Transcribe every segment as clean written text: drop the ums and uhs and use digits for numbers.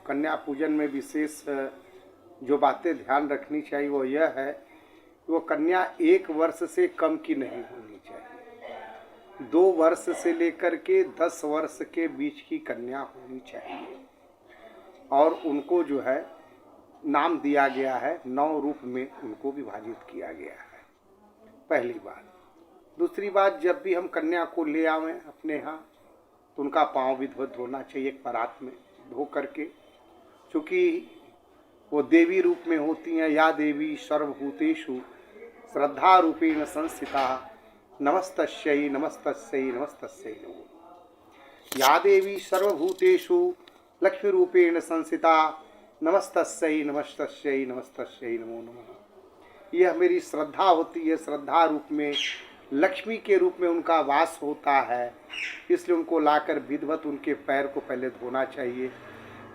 कन्या पूजन में विशेष जो बातें ध्यान रखनी चाहिए वो यह है कि वो कन्या 1 वर्ष से कम की नहीं होनी चाहिए। 2 वर्ष से लेकर के 10 वर्ष के बीच की कन्या होनी चाहिए और उनको जो है नाम दिया गया है, 9 रूप में उनको विभाजित किया गया है। पहली बात। दूसरी बात, जब भी हम कन्या को ले आवें अपने यहाँ तो उनका पाँव विधिवत धोना चाहिए एक परात में धो करके, चूँकि वो देवी रूप में होती हैं। या देवी सर्वभूतेषु श्रद्धा रूपेण संस्थिता नमस्तस्यै नमस्तस्यै नमस्तस्यै नमो। या देवी सर्वभूतेषु लक्ष्मी रूपेण संस्थिता नमस्तस्यै नमस्तस्यै नमस्तस्यै नमो नमः। यह मेरी श्रद्धा होती है, श्रद्धा रूप में लक्ष्मी के रूप में उनका वास होता है, इसलिए उनको लाकर विधिवत उनके पैर को पहले धोना चाहिए,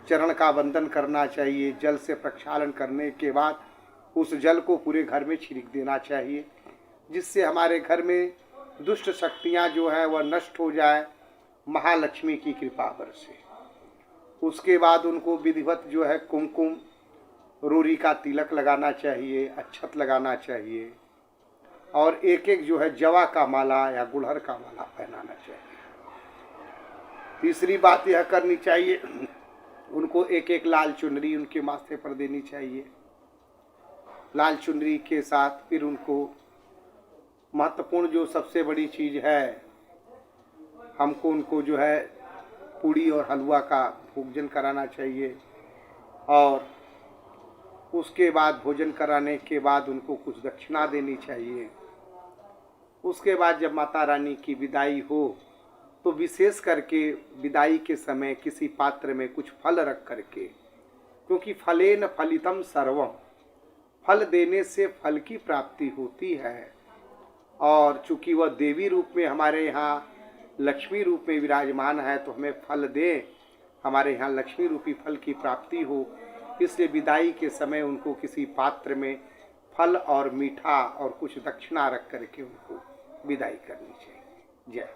चरण का वंदन करना चाहिए। जल से प्रक्षालन करने के बाद उस जल को पूरे घर में छिड़क देना चाहिए, जिससे हमारे घर में दुष्ट शक्तियाँ जो है वह नष्ट हो जाए महालक्ष्मी की कृपा से। उसके बाद उनको विधिवत जो है कुमकुम रोरी का तिलक लगाना चाहिए, अक्षत लगाना चाहिए और एक एक जो है जवा का माला या गुड़हल का माला पहनाना चाहिए। तीसरी बात यह करनी चाहिए, उनको एक एक लाल चुनरी उनके माथे पर देनी चाहिए। लाल चुनरी के साथ फिर उनको महत्वपूर्ण जो सबसे बड़ी चीज़ है, हमको उनको जो है पूड़ी और हलवा का भोजन कराना चाहिए और उसके बाद भोजन कराने के बाद उनको कुछ दक्षिणा देनी चाहिए। उसके बाद जब माता रानी की विदाई हो तो विशेष करके विदाई के समय किसी पात्र में कुछ फल रख करके, क्योंकि फलेन फलितम सर्वम, फल देने से फल की प्राप्ति होती है और चूँकि वह देवी रूप में हमारे यहाँ लक्ष्मी रूप में विराजमान है तो हमें फल दे, हमारे यहाँ लक्ष्मी रूपी फल की प्राप्ति हो, इसलिए विदाई के समय उनको किसी पात्र में फल और मीठा और कुछ दक्षिणा रख करके उनको विदाई करनी चाहिए। जय।